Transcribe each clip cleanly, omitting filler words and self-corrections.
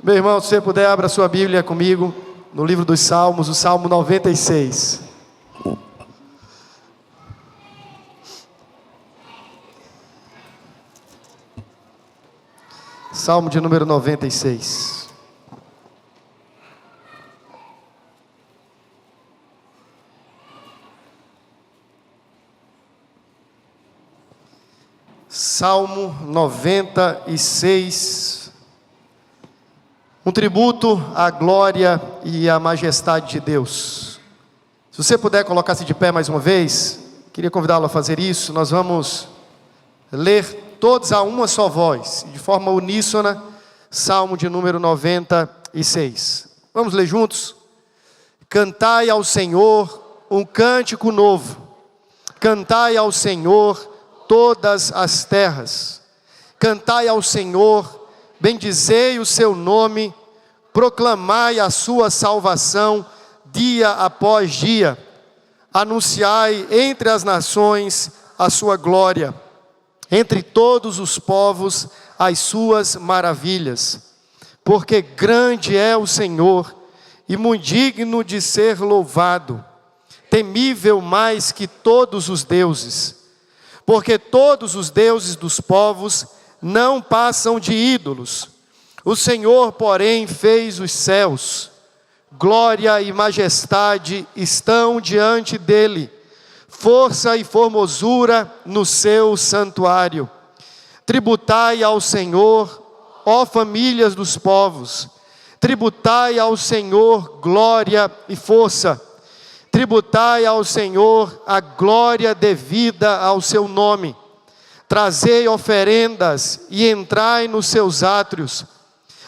Meu irmão, se você puder, abra sua Bíblia comigo no livro dos Salmos, o Salmo 96. Salmo de número 96. Salmo 96. Um tributo à glória e à majestade de Deus. Se você puder colocar-se de pé mais uma vez, queria convidá-lo a fazer isso. Nós vamos ler todos a uma só voz, de forma uníssona, Salmo de número 96. Vamos ler juntos? Cantai ao Senhor um cântico novo. Cantai ao Senhor todas as terras. Cantai ao Senhor, bendizei o seu nome, proclamai a sua salvação dia após dia. Anunciai entre as nações a sua glória, entre todos os povos as suas maravilhas. Porque grande é o Senhor e muito digno de ser louvado, temível mais que todos os deuses. Porque todos os deuses dos povos não passam de ídolos. O Senhor, porém, fez os céus. Glória e majestade estão diante dele. Força e formosura no seu santuário. Tributai ao Senhor, ó famílias dos povos. Tributai ao Senhor glória e força. Tributai ao Senhor a glória devida ao seu nome. Trazei oferendas e entrai nos seus átrios.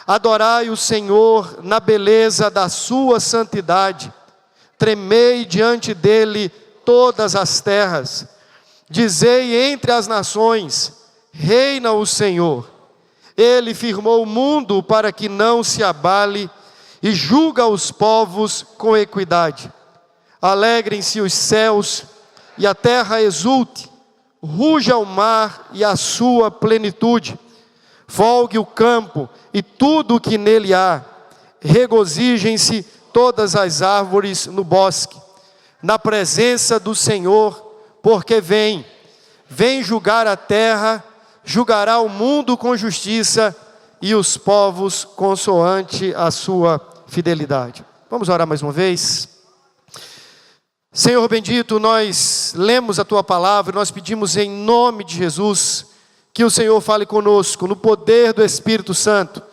Adorai o Senhor na beleza da sua santidade. Tremei diante dele todas as terras. Dizei entre as nações: reina o Senhor. Ele firmou o mundo para que não se abale e julga os povos com equidade. Alegrem-se os céus e a terra exulte. Ruja o mar e a sua plenitude. Folgue o campo e tudo o que nele há. Regozijem-se todas as árvores no bosque. Na presença do Senhor, porque vem julgar a terra, julgará o mundo com justiça e os povos consoante a sua fidelidade. Vamos orar mais uma vez? Senhor bendito, nós lemos a Tua palavra, nós pedimos em nome de Jesus, que o Senhor fale conosco, no poder do Espírito Santo.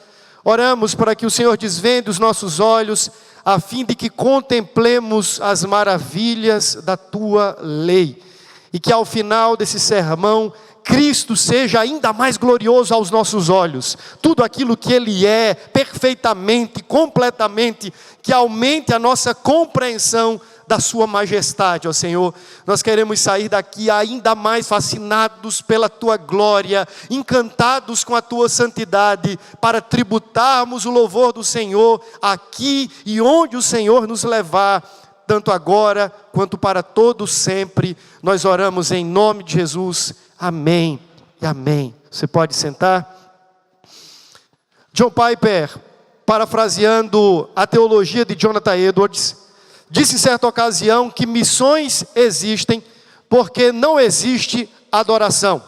Oramos para que o Senhor desvende os nossos olhos, a fim de que contemplemos as maravilhas da Tua lei. E que ao final desse sermão, Cristo seja ainda mais glorioso aos nossos olhos. Tudo aquilo que Ele é, perfeitamente, completamente, que aumente a nossa compreensão da sua majestade, ó Senhor. Nós queremos sair daqui ainda mais fascinados pela Tua glória, encantados com a Tua santidade, para tributarmos o louvor do Senhor aqui e onde o Senhor nos levar, tanto agora quanto para todo sempre. Nós oramos em nome de Jesus. Amém e amém. Você pode sentar. John Piper, parafraseando a teologia de Jonathan Edwards, disse em certa ocasião que missões existem porque não existe adoração.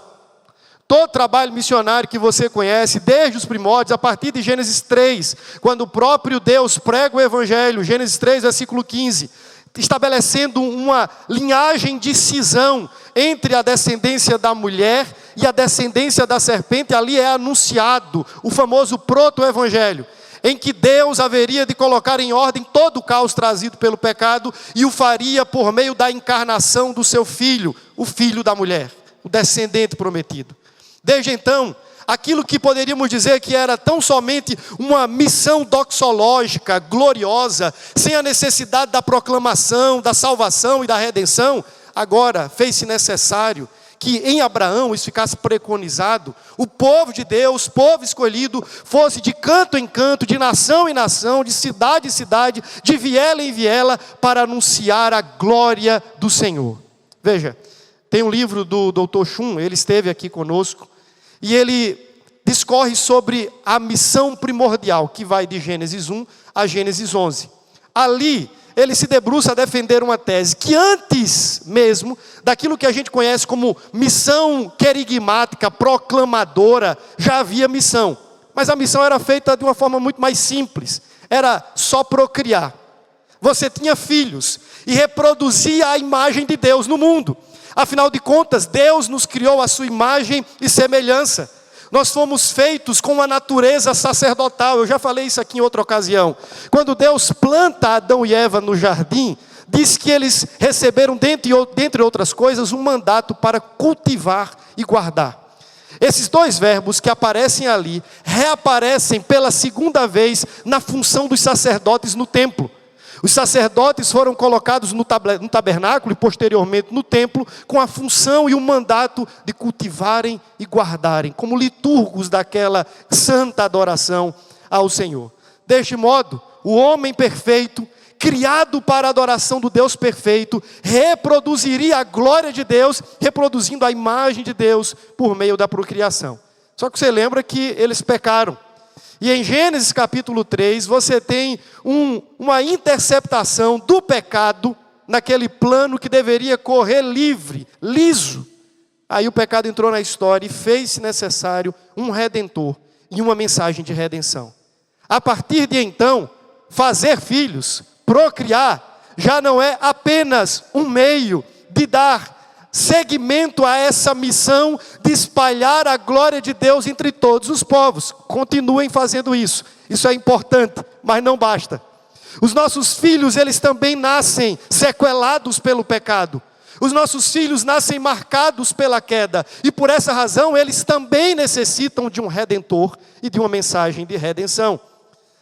Todo trabalho missionário que você conhece, desde os primórdios, a partir de Gênesis 3, quando o próprio Deus prega o Evangelho, Gênesis 3, versículo 15, estabelecendo uma linhagem de cisão entre a descendência da mulher e a descendência da serpente. Ali é anunciado o famoso proto-evangelho, em que Deus haveria de colocar em ordem todo o caos trazido pelo pecado, e o faria por meio da encarnação do seu filho, o filho da mulher, o descendente prometido. Desde então, aquilo que poderíamos dizer que era tão somente uma missão doxológica, gloriosa, sem a necessidade da proclamação, da salvação e da redenção, agora fez-se necessário que em Abraão isso ficasse preconizado, o povo de Deus, povo escolhido, fosse de canto em canto, de nação em nação, de cidade em cidade, de viela em viela, para anunciar a glória do Senhor. Veja, tem um livro do Dr. Shum, ele esteve aqui conosco, e ele discorre sobre a missão primordial, que vai de Gênesis 1 a Gênesis 11. Ali, ele se debruça a defender uma tese que antes mesmo daquilo que a gente conhece como missão querigmática, proclamadora, já havia missão. Mas a missão era feita de uma forma muito mais simples. Era só procriar. Você tinha filhos e reproduzia a imagem de Deus no mundo. Afinal de contas, Deus nos criou a sua imagem e semelhança. Nós fomos feitos com uma natureza sacerdotal. Eu já falei isso aqui em outra ocasião. Quando Deus planta Adão e Eva no jardim, diz que eles receberam, dentre outras coisas, um mandato para cultivar e guardar. Esses dois verbos que aparecem ali, reaparecem pela segunda vez na função dos sacerdotes no templo. Os sacerdotes foram colocados no tabernáculo e posteriormente no templo com a função e o mandato de cultivarem e guardarem, como liturgos daquela santa adoração ao Senhor. Deste modo, o homem perfeito, criado para a adoração do Deus perfeito, reproduziria a glória de Deus, reproduzindo a imagem de Deus por meio da procriação. Só que você lembra que eles pecaram. E em Gênesis capítulo 3, você tem uma interceptação do pecado naquele plano que deveria correr livre, liso. Aí o pecado entrou na história e fez-se necessário um redentor e uma mensagem de redenção. A partir de então, fazer filhos, procriar, já não é apenas um meio de dar seguimento a essa missão de espalhar a glória de Deus entre todos os povos. Continuem fazendo isso. Isso é importante, mas não basta. Os nossos filhos, eles também nascem sequelados pelo pecado. Os nossos filhos nascem marcados pela queda. E por essa razão, eles também necessitam de um redentor e de uma mensagem de redenção.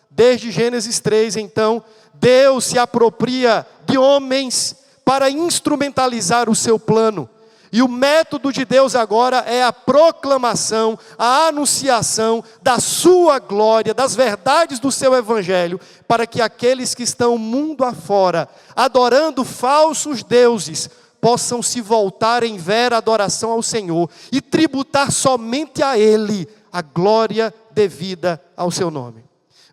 Desde Gênesis 3, então, Deus se apropria de homens para instrumentalizar o seu plano. E o método de Deus agora é a proclamação, a anunciação da sua glória, das verdades do seu evangelho, para que aqueles que estão mundo afora, adorando falsos deuses, possam se voltar em vera adoração ao Senhor e tributar somente a Ele a glória devida ao seu nome.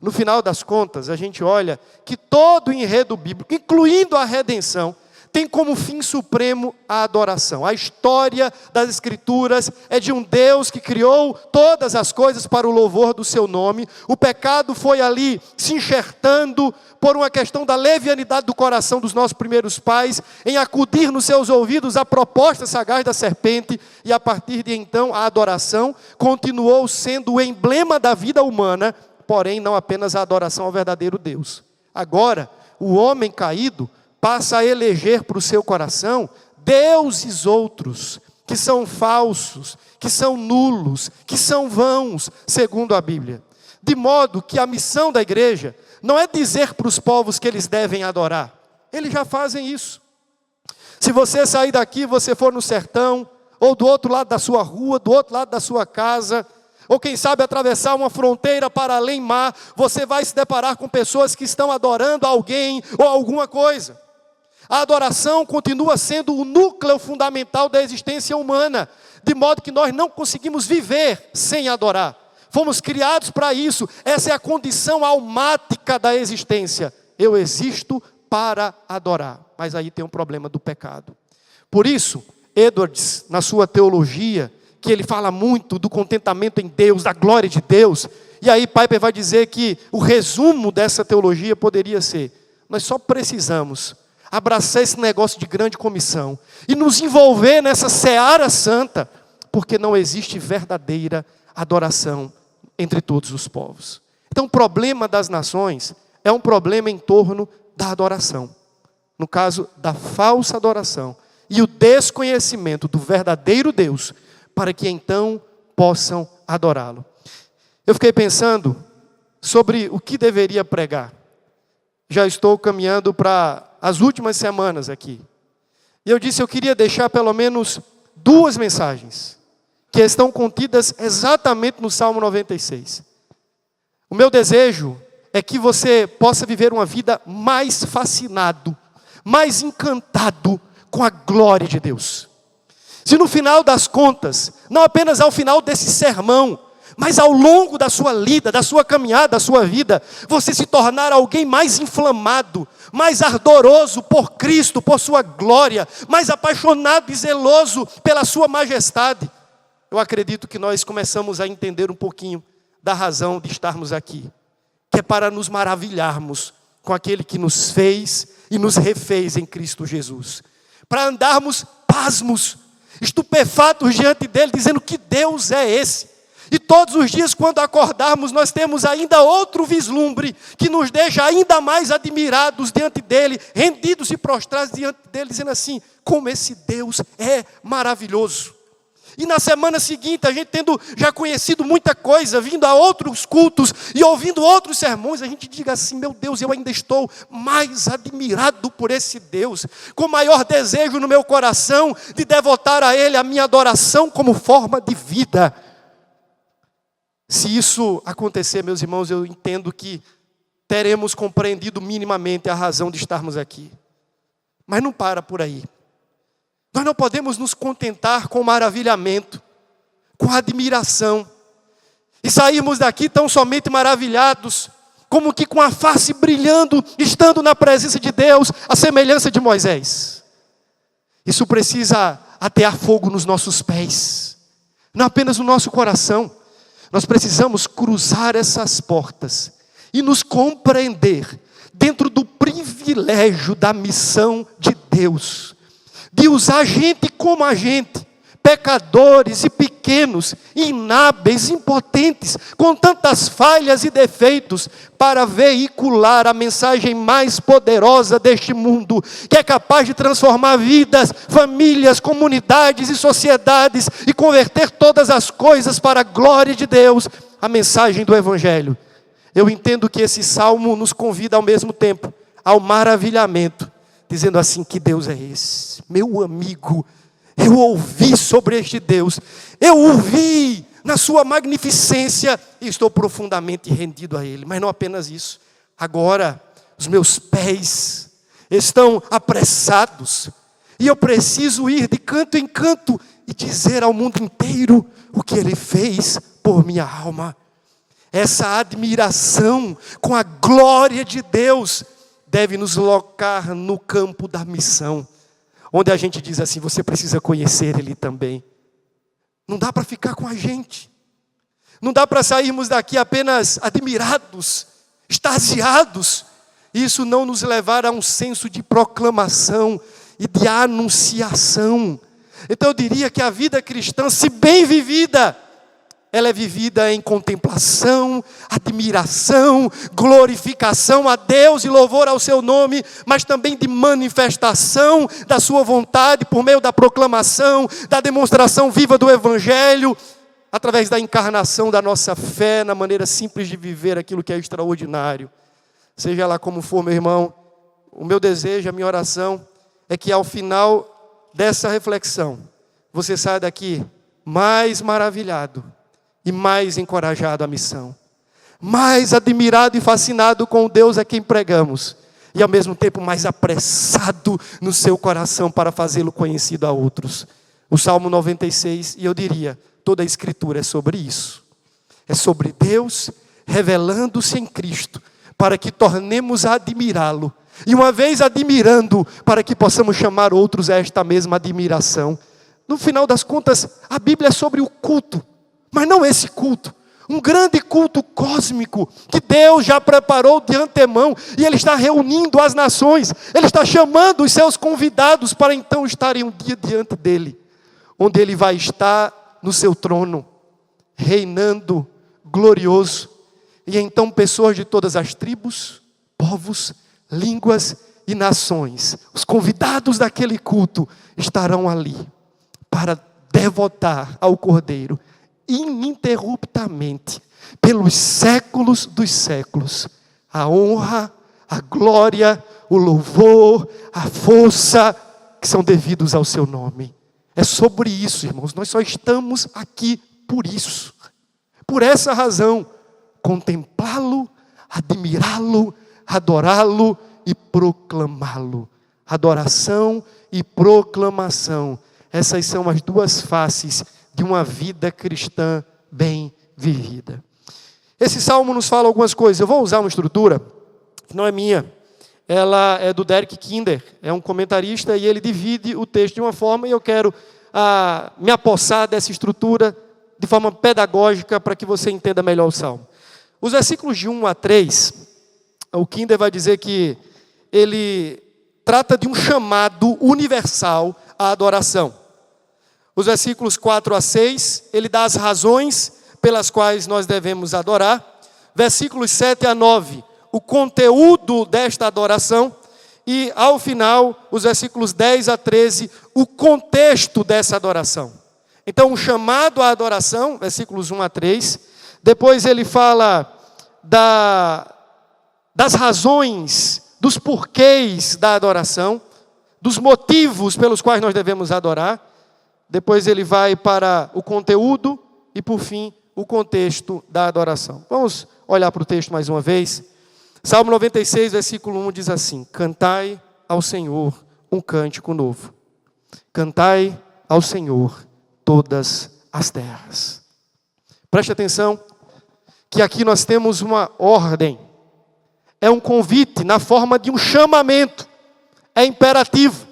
No final das contas, a gente olha que todo o enredo bíblico, incluindo a redenção, tem como fim supremo a adoração. A história das Escrituras é de um Deus que criou todas as coisas para o louvor do seu nome. O pecado foi ali se enxertando por uma questão da levianidade do coração dos nossos primeiros pais, em acudir nos seus ouvidos a proposta sagaz da serpente, e a partir de então a adoração continuou sendo o emblema da vida humana, porém não apenas a adoração ao verdadeiro Deus. Agora, o homem caído passa a eleger para o seu coração deuses outros, que são falsos, que são nulos, que são vãos, segundo a Bíblia. De modo que a missão da igreja não é dizer para os povos que eles devem adorar. Eles já fazem isso. Se você sair daqui, você for no sertão, ou do outro lado da sua rua, do outro lado da sua casa, ou quem sabe atravessar uma fronteira para além mar, você vai se deparar com pessoas que estão adorando alguém ou alguma coisa. A adoração continua sendo o núcleo fundamental da existência humana, de modo que nós não conseguimos viver sem adorar. Fomos criados para isso, essa é a condição almática da existência. Eu existo para adorar, mas aí tem um problema do pecado. Por isso, Edwards, na sua teologia, que ele fala muito do contentamento em Deus, da glória de Deus, e aí Piper vai dizer que o resumo dessa teologia poderia ser: nós só precisamos abraçar esse negócio de grande comissão e nos envolver nessa seara santa, porque não existe verdadeira adoração entre todos os povos. Então o problema das nações é um problema em torno da adoração, no caso da falsa adoração e o desconhecimento do verdadeiro Deus, para que então possam adorá-lo. Eu fiquei pensando sobre o que deveria pregar. Já estou caminhando para as últimas semanas aqui. E eu disse, eu queria deixar pelo menos 2 mensagens, que estão contidas exatamente no Salmo 96. O meu desejo é que você possa viver uma vida mais fascinado, mais encantado com a glória de Deus. Se no final das contas, não apenas ao final desse sermão, mas ao longo da sua lida, da sua caminhada, da sua vida, você se tornar alguém mais inflamado, mais ardoroso por Cristo, por sua glória, mais apaixonado e zeloso pela sua majestade. Eu acredito que nós começamos a entender um pouquinho da razão de estarmos aqui, que é para nos maravilharmos com aquele que nos fez e nos refez em Cristo Jesus, para andarmos pasmos, estupefatos diante dele, dizendo que Deus é esse. E todos os dias, quando acordarmos, nós temos ainda outro vislumbre que nos deixa ainda mais admirados diante dele, rendidos e prostrados diante dele, dizendo assim: como esse Deus é maravilhoso. E na semana seguinte, a gente tendo já conhecido muita coisa, vindo a outros cultos e ouvindo outros sermões, a gente diga assim: meu Deus, eu ainda estou mais admirado por esse Deus, com maior desejo no meu coração de devotar a Ele a minha adoração como forma de vida. Se isso acontecer, meus irmãos, eu entendo que teremos compreendido minimamente a razão de estarmos aqui. Mas não para por aí. Nós não podemos nos contentar com maravilhamento, com admiração, e sairmos daqui tão somente maravilhados, como que com a face brilhando, estando na presença de Deus, a semelhança de Moisés. Isso precisa atear fogo nos nossos pés, não apenas no nosso coração. Nós precisamos cruzar essas portas e nos compreender dentro do privilégio da missão de Deus, de usar gente como a gente, pecadores e pequenos, inábeis, impotentes, com tantas falhas e defeitos, para veicular a mensagem mais poderosa deste mundo, que é capaz de transformar vidas, famílias, comunidades e sociedades, e converter todas as coisas para a glória de Deus, a mensagem do Evangelho. Eu entendo que esse salmo nos convida ao mesmo tempo ao maravilhamento, dizendo assim: que Deus é esse? Meu amigo, eu ouvi sobre este Deus, eu ouvi na sua magnificência e estou profundamente rendido a Ele. Mas não apenas isso, agora os meus pés estão apressados e eu preciso ir de canto em canto e dizer ao mundo inteiro o que Ele fez por minha alma. Essa admiração com a glória de Deus deve nos colocar no campo da missão, onde a gente diz assim: você precisa conhecer Ele também. Não dá para ficar com a gente, não dá para sairmos daqui apenas admirados, extasiados, e isso não nos levar a um senso de proclamação e de anunciação. Então eu diria que a vida cristã, se bem vivida, ela é vivida em contemplação, admiração, glorificação a Deus e louvor ao seu nome, mas também de manifestação da sua vontade por meio da proclamação, da demonstração viva do Evangelho, através da encarnação da nossa fé na maneira simples de viver aquilo que é extraordinário. Seja lá como for, meu irmão, o meu desejo, a minha oração é que ao final dessa reflexão, você saia daqui mais maravilhado e mais encorajado à missão, mais admirado e fascinado com o Deus a quem pregamos, e ao mesmo tempo mais apressado no seu coração para fazê-lo conhecido a outros. O Salmo 96, e eu diria, toda a Escritura é sobre isso. É sobre Deus revelando-se em Cristo, para que tornemos a admirá-lo, e uma vez admirando, para que possamos chamar outros a esta mesma admiração. No final das contas, a Bíblia é sobre o culto, mas não esse culto, um grande culto cósmico, que Deus já preparou de antemão, e Ele está reunindo as nações, Ele está chamando os seus convidados, para então estarem um dia diante dEle, onde Ele vai estar no seu trono, reinando glorioso, e então pessoas de todas as tribos, povos, línguas e nações, os convidados daquele culto, estarão ali, para devotar ao Cordeiro, ininterruptamente, pelos séculos dos séculos, a honra, a glória, o louvor, a força, que são devidos ao seu nome. É sobre isso, irmãos, nós só estamos aqui por isso, por essa razão, contemplá-lo, admirá-lo, adorá-lo e proclamá-lo. Adoração e proclamação, essas são as duas faces de uma vida cristã bem vivida. Esse salmo nos fala algumas coisas. Eu vou usar uma estrutura que não é minha. Ela é do Derek Kinder, é um comentarista, e ele divide o texto de uma forma, e eu quero me apossar dessa estrutura de forma pedagógica para que você entenda melhor o salmo. Os versículos de 1 a 3, o Kinder vai dizer que ele trata de um chamado universal à adoração. Os versículos 4 a 6, ele dá as razões pelas quais nós devemos adorar. Versículos 7 a 9, o conteúdo desta adoração. E, ao final, os versículos 10 a 13, o contexto dessa adoração. Então, um chamado à adoração, versículos 1 a 3. Depois ele fala das razões, dos porquês da adoração, dos motivos pelos quais nós devemos adorar. Depois ele vai para o conteúdo e, por fim, o contexto da adoração. Vamos olhar para o texto mais uma vez. Salmo 96, versículo 1 diz assim: cantai ao Senhor um cântico novo. Cantai ao Senhor todas as terras. Preste atenção que aqui nós temos uma ordem. É um convite na forma de um chamamento. É imperativo.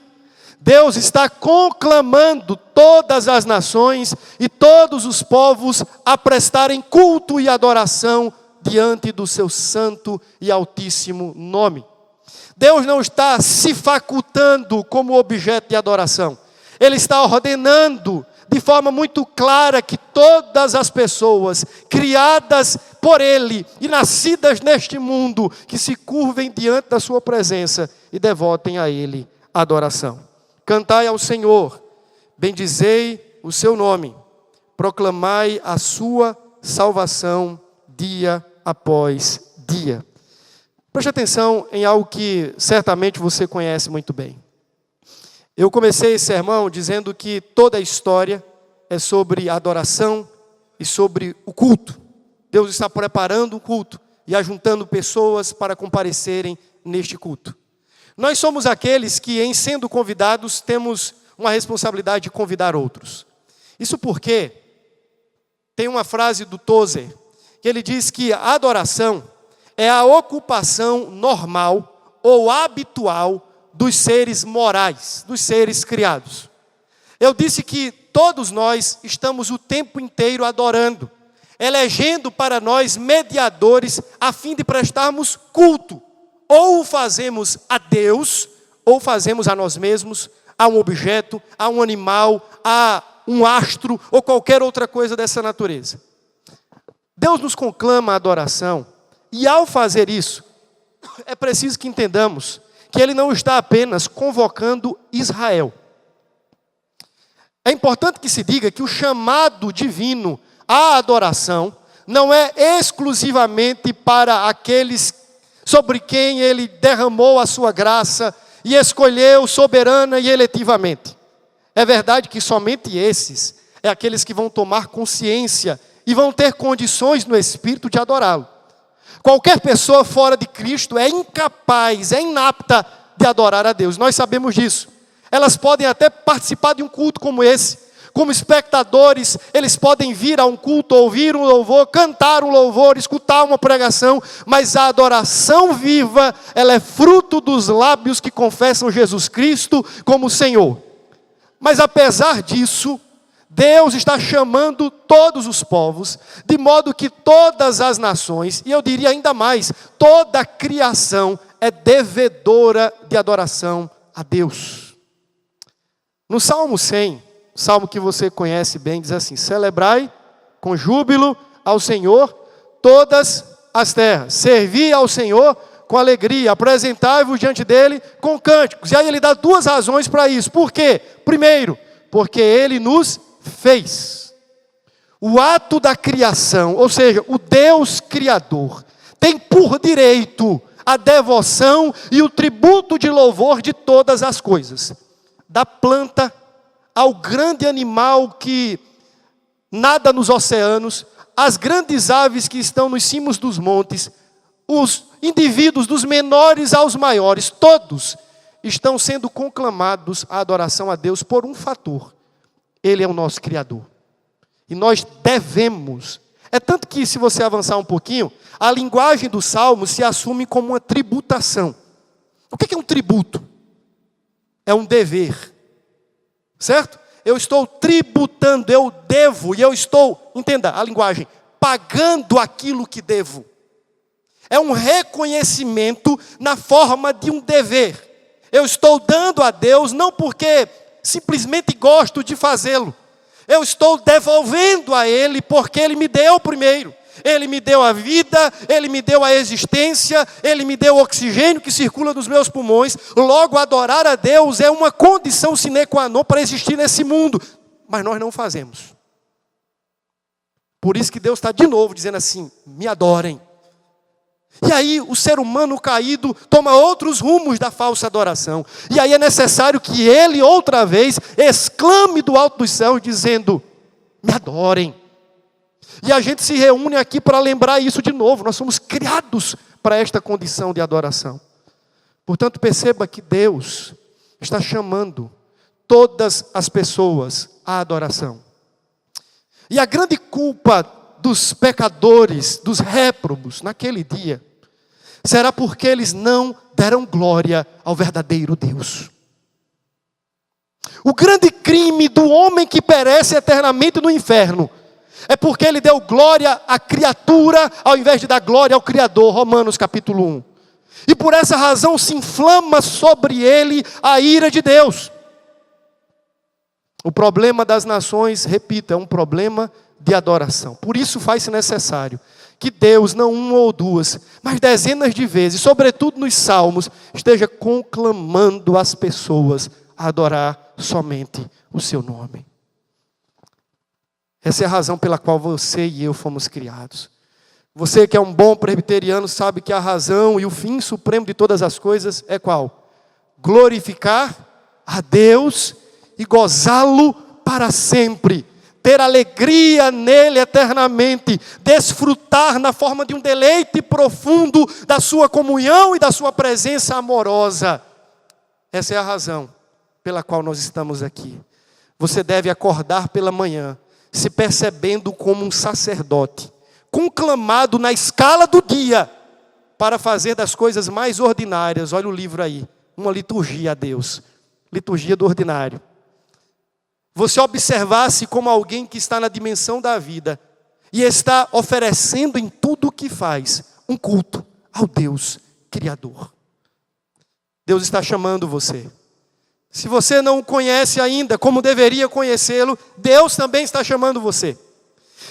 Deus está conclamando todas as nações e todos os povos a prestarem culto e adoração diante do seu santo e altíssimo nome. Deus não está se facultando como objeto de adoração. Ele está ordenando de forma muito clara que todas as pessoas criadas por Ele e nascidas neste mundo, que se curvem diante da sua presença e devotem a Ele adoração. Cantai ao Senhor, bendizei o seu nome, proclamai a sua salvação dia após dia. Preste atenção em algo que certamente você conhece muito bem. Eu comecei esse sermão dizendo que toda a história é sobre adoração e sobre o culto. Deus está preparando um culto e ajuntando pessoas para comparecerem neste culto. Nós somos aqueles que, em sendo convidados, temos uma responsabilidade de convidar outros. Isso porque tem uma frase do Tozer, que ele diz que a adoração é a ocupação normal ou habitual dos seres morais, dos seres criados. Eu disse que todos nós estamos o tempo inteiro adorando, elegendo para nós mediadores a fim de prestarmos culto. Ou o fazemos a Deus, ou fazemos a nós mesmos, a um objeto, a um animal, a um astro, ou qualquer outra coisa dessa natureza. Deus nos conclama a adoração, e ao fazer isso, é preciso que entendamos que Ele não está apenas convocando Israel. É importante que se diga que o chamado divino à adoração não é exclusivamente para aqueles sobre quem Ele derramou a sua graça e escolheu soberana e eletivamente. É verdade que somente esses é aqueles que vão tomar consciência e vão ter condições no Espírito de adorá-lo. Qualquer pessoa fora de Cristo é incapaz, é inapta de adorar a Deus. Nós sabemos disso. Elas podem até participar de um culto como esse. Como espectadores, eles podem vir a um culto, ouvir um louvor, cantar um louvor, escutar uma pregação, mas a adoração viva, ela é fruto dos lábios que confessam Jesus Cristo como Senhor. Mas apesar disso, Deus está chamando todos os povos, de modo que todas as nações, e eu diria ainda mais, toda a criação é devedora de adoração a Deus. No Salmo 100, salmo que você conhece bem, diz assim: celebrai com júbilo ao Senhor todas as terras, servi ao Senhor com alegria, apresentai-vos diante dele com cânticos. E aí ele dá duas razões para isso. Por quê? Primeiro, porque ele nos fez. O ato da criação, ou seja, o Deus Criador, tem por direito a devoção e o tributo de louvor de todas as coisas. Da planta ao grande animal que nada nos oceanos, as grandes aves que estão nos cimos dos montes, os indivíduos dos menores aos maiores, todos estão sendo conclamados à adoração a Deus por um fator: Ele é o nosso Criador. E nós devemos, É tanto que, se você avançar um pouquinho, a linguagem do Salmo se assume como uma tributação. O que é um tributo? É um dever, certo? Eu estou tributando, eu devo, e eu estou, entenda a linguagem, pagando aquilo que devo. É um reconhecimento na forma de um dever. Eu estou dando a Deus não porque simplesmente gosto de fazê-lo. Eu estou devolvendo a Ele porque Ele me deu primeiro. Ele me deu a vida, Ele me deu a existência, Ele me deu o oxigênio que circula nos meus pulmões. Logo, adorar a Deus é uma condição sine qua non para existir nesse mundo. Mas nós não fazemos. Por isso que Deus está de novo dizendo assim, me adorem. E aí o ser humano caído toma outros rumos da falsa adoração. E aí é necessário que ele outra vez exclame do alto dos céus dizendo, me adorem. E a gente se reúne aqui para lembrar isso de novo. Nós somos criados para esta condição de adoração. Portanto, perceba que Deus está chamando todas as pessoas à adoração. E a grande culpa dos pecadores, dos réprobos, naquele dia, será porque eles não deram glória ao verdadeiro Deus. O grande crime do homem que perece eternamente no inferno é porque ele deu glória à criatura ao invés de dar glória ao Criador. Romanos capítulo 1. E por essa razão se inflama sobre ele a ira de Deus. O problema das nações, repito, é um problema de adoração. Por isso faz-se necessário que Deus, não uma ou duas, mas dezenas de vezes, sobretudo nos salmos, esteja conclamando as pessoas a adorar somente o seu nome. Essa é a razão pela qual você e eu fomos criados. Você que é um bom presbiteriano sabe que a razão e o fim supremo de todas as coisas é qual? Glorificar a Deus e gozá-lo para sempre. Ter alegria nele eternamente. Desfrutar na forma de um deleite profundo da sua comunhão e da sua presença amorosa. Essa é a razão pela qual nós estamos aqui. Você deve acordar pela manhã se percebendo como um sacerdote, conclamado na escala do dia, para fazer das coisas mais ordinárias, olha o livro aí, uma liturgia a Deus, liturgia do ordinário. Você observar-se como alguém que está na dimensão da vida, e está oferecendo em tudo o que faz, um culto ao Deus Criador. Deus está chamando você. Se você não o conhece ainda como deveria conhecê-lo, Deus também está chamando você.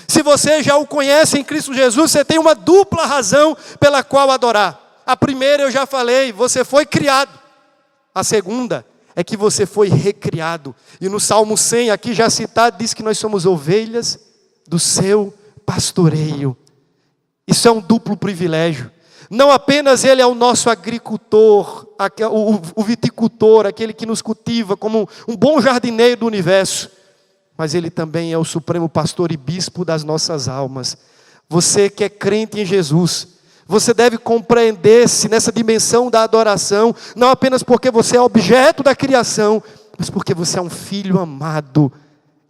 Se você já o conhece em Cristo Jesus, você tem uma dupla razão pela qual adorar. A primeira eu já falei, você foi criado. A segunda é que você foi recriado. E no Salmo 100, aqui já citado, diz que nós somos ovelhas do seu pastoreio. Isso é um duplo privilégio. Não apenas Ele é o nosso agricultor, o viticultor, aquele que nos cultiva como um bom jardineiro do universo, mas Ele também é o supremo pastor e bispo das nossas almas. Você que é crente em Jesus, você deve compreender-se nessa dimensão da adoração, não apenas porque você é objeto da criação, mas porque você é um filho amado,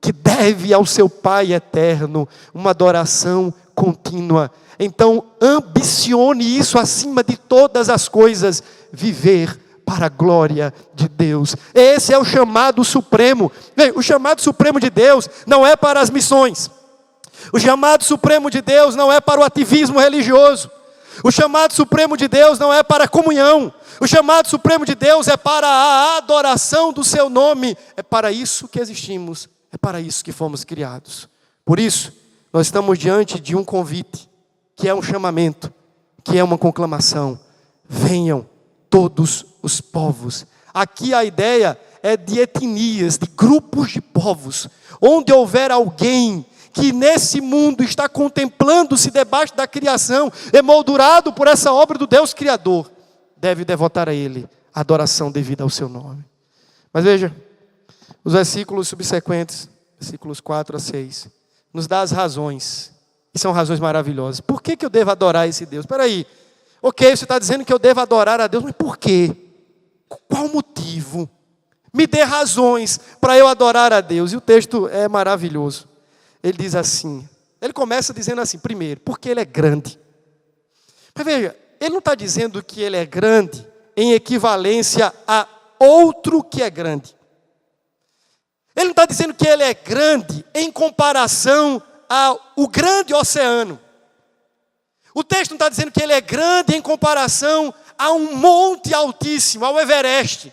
que deve ao seu Pai eterno uma adoração contínua. Então, ambicione isso acima de todas as coisas, viver para a glória de Deus. Esse é o chamado supremo. O chamado supremo de Deus não é para as missões. O chamado supremo de Deus não é para o ativismo religioso. O chamado supremo de Deus não é para a comunhão. O chamado supremo de Deus é para a adoração do seu nome. É para isso que existimos. É para isso que fomos criados. Por isso, nós estamos diante de um convite, que é um chamamento, que é uma conclamação. Venham todos os povos. Aqui a ideia é de etnias, de grupos de povos. Onde houver alguém que nesse mundo está contemplando-se debaixo da criação, emoldurado por essa obra do Deus Criador, deve devotar a Ele a adoração devida ao seu nome. Mas veja, os versículos subsequentes, versículos 4 a 6, nos dá as razões. E são razões maravilhosas. Por que eu devo adorar esse Deus? Espera aí. Ok, você está dizendo que eu devo adorar a Deus, mas por quê? Qual o motivo? Me dê razões para eu adorar a Deus. E o texto é maravilhoso. Ele diz assim, Ele começa dizendo assim, primeiro, porque ele é grande. Mas veja, ele não está dizendo que ele é grande em equivalência a outro que é grande. Ele não está dizendo que ele é grande em comparação ao grande oceano. O texto não está dizendo que ele é grande em comparação a um monte altíssimo, ao Everest.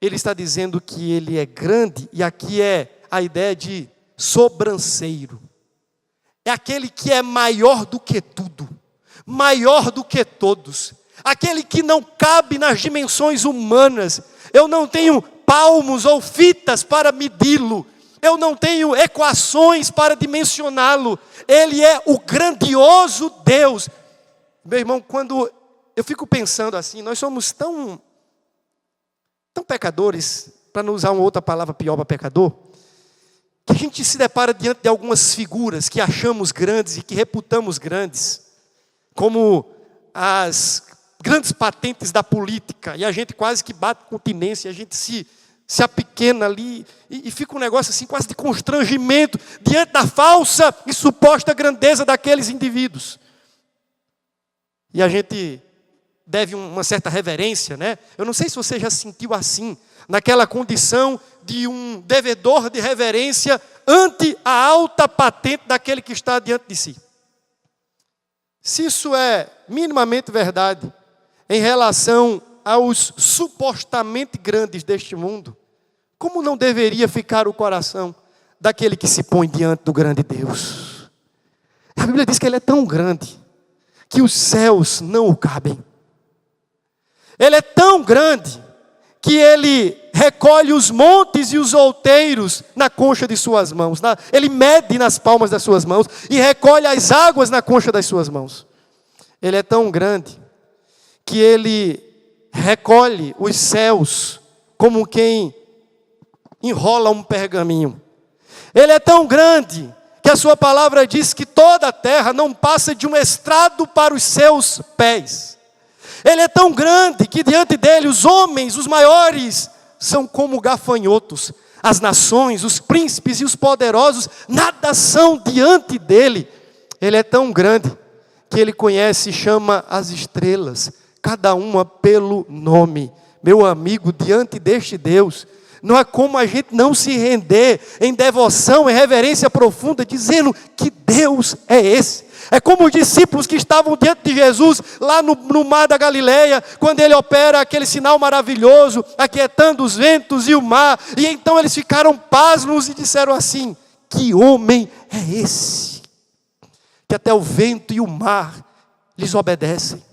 Ele está dizendo que ele é grande, e aqui é a ideia de sobranceiro. É aquele que é maior do que tudo, maior do que todos. Aquele que não cabe nas dimensões humanas. Eu não tenho palmos ou fitas para medi-lo. Eu não tenho equações para dimensioná-lo. Ele é o grandioso Deus. Meu irmão, quando eu fico pensando assim, nós somos tão pecadores, para não usar uma outra palavra pior para pecador, que a gente se depara diante de algumas figuras que achamos grandes e que reputamos grandes, como as grandes patentes da política, e a gente quase que bate continência, a gente se apequena ali, e fica um negócio assim quase de constrangimento, diante da falsa e suposta grandeza daqueles indivíduos. E a gente deve uma certa reverência, né? Eu não sei se você já se sentiu assim, naquela condição de um devedor de reverência ante a alta patente daquele que está diante de si. Se isso é minimamente verdade em relação aos supostamente grandes deste mundo, como não deveria ficar o coração daquele que se põe diante do grande Deus? A Bíblia diz que ele é tão grande que os céus não o cabem. Ele é tão grande que ele recolhe os montes e os outeiros na concha de suas mãos. Ele mede nas palmas das suas mãos e recolhe as águas na concha das suas mãos. Ele é tão grande que ele recolhe os céus como quem enrola um pergaminho. Ele é tão grande que a sua palavra diz que toda a terra não passa de um estrado para os seus pés. Ele é tão grande que diante dele os homens, os maiores, são como gafanhotos. As nações, os príncipes e os poderosos, nada são diante dele. Ele é tão grande que ele conhece e chama as estrelas, cada uma pelo nome. Meu amigo, diante deste Deus, não há como a gente não se render em devoção, em reverência profunda, dizendo que Deus é esse. É como os discípulos que estavam diante de Jesus, lá no mar da Galileia, quando ele opera aquele sinal maravilhoso, aquietando os ventos e o mar, e então eles ficaram pasmos e disseram assim: que homem é esse? Que até o vento e o mar lhes obedecem.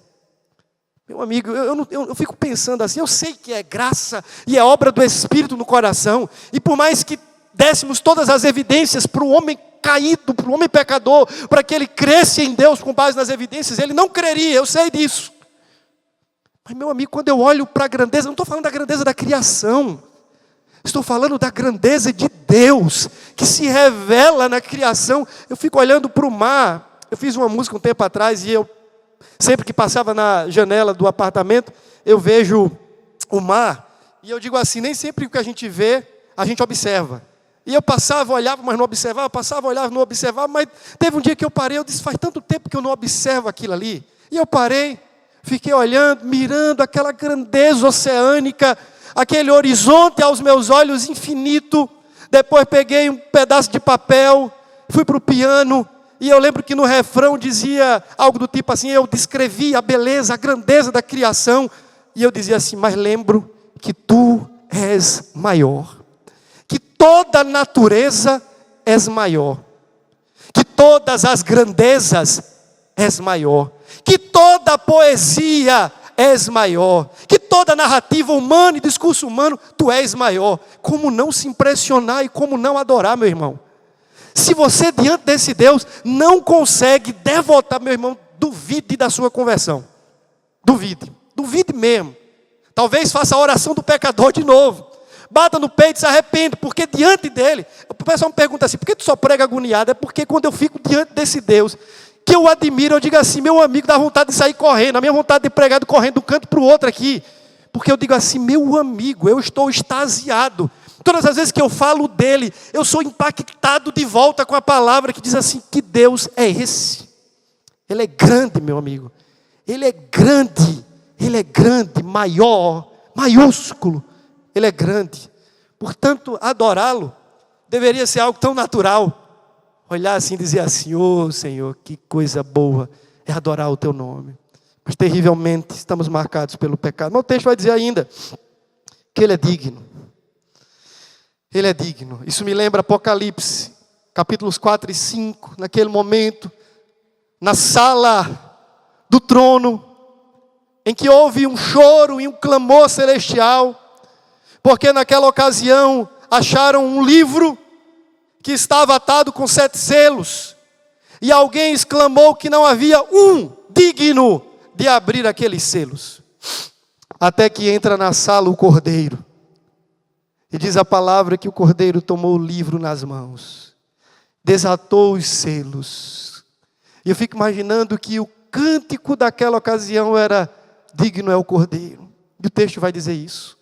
Meu amigo, eu fico pensando assim, eu sei que é graça e é obra do Espírito no coração, e por mais que dessemos todas as evidências para o homem caído, para o homem pecador, para que ele cresça em Deus com base nas evidências, ele não creria, eu sei disso. Mas meu amigo, quando eu olho para a grandeza, não estou falando da grandeza da criação, estou falando da grandeza de Deus, que se revela na criação. Eu fico olhando para o mar. Eu fiz uma música um tempo atrás, e eu sempre que passava na janela do apartamento, eu vejo o mar, e eu digo assim, nem sempre o que a gente vê, a gente observa. E eu passava, olhava, mas não observava, passava, olhava, não observava, mas teve um dia que eu parei, eu disse, faz tanto tempo que eu não observo aquilo ali. E eu parei, fiquei olhando, mirando aquela grandeza oceânica, aquele horizonte aos meus olhos infinito. Depois peguei um pedaço de papel, fui para o piano, e eu lembro que no refrão dizia algo do tipo assim, eu descrevi a beleza, a grandeza da criação, e eu dizia assim, mas lembro que tu és maior, que toda a natureza és maior, que todas as grandezas és maior, que toda a poesia és maior, que toda a narrativa humana e discurso humano, tu és maior. Como não se impressionar e como não adorar, meu irmão? Se você diante desse Deus não consegue devotar, meu irmão, duvide da sua conversão. Duvide mesmo. Talvez faça a oração do pecador de novo. Bata no peito e se arrepende, porque diante dele, o pessoal me pergunta assim, por que tu só prega agoniado? É porque quando eu fico diante desse Deus, que eu admiro, eu digo assim, meu amigo, dá vontade de sair correndo, a minha vontade de pregar correndo de um canto para o outro aqui, porque eu digo assim, meu amigo, eu estou extasiado, Todas as vezes que eu falo dele, eu sou impactado de volta com a palavra que diz assim: que Deus é esse? Ele é grande, meu amigo. Ele é grande, maior, maiúsculo. Ele é grande. Portanto, adorá-lo deveria ser algo tão natural. Olhar assim e dizer assim: ô Senhor, que coisa boa é adorar o teu nome. Mas terrivelmente estamos marcados pelo pecado. Mas o texto vai dizer ainda que ele é digno. Ele é digno. Isso me lembra Apocalipse, capítulos 4 e 5. Naquele momento, na sala do trono, em que houve um choro e um clamor celestial, porque naquela ocasião acharam um livro que estava atado com 7 selos, e alguém exclamou que não havia um digno de abrir aqueles selos. Até que entra na sala o Cordeiro, e diz a palavra que o Cordeiro tomou o livro nas mãos, desatou os selos, e eu fico imaginando que o cântico daquela ocasião era: digno é o Cordeiro. E o texto vai dizer isso,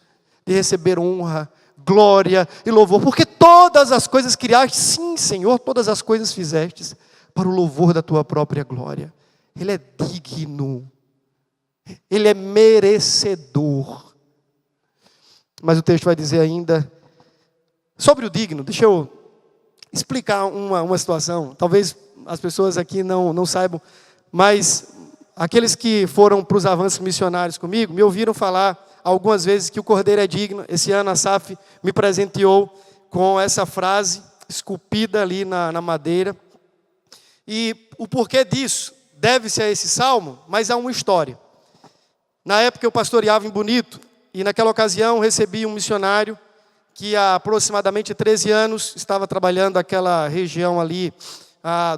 de receber honra, glória e louvor, porque todas as coisas criaste, sim Senhor, todas as coisas fizestes para o louvor da tua própria glória. Ele é digno, ele é merecedor. Mas o texto vai dizer ainda sobre o digno. Deixa eu explicar uma situação. Talvez as pessoas aqui não saibam, mas aqueles que foram para os avanços missionários comigo me ouviram falar algumas vezes que o Cordeiro é digno. Esse ano a SAF me presenteou com essa frase esculpida ali na madeira. E o porquê disso deve-se a esse salmo, mas há uma história. Na época eu pastoreava em Bonito, e naquela ocasião recebi um missionário que há aproximadamente 13 anos estava trabalhando naquela região ali,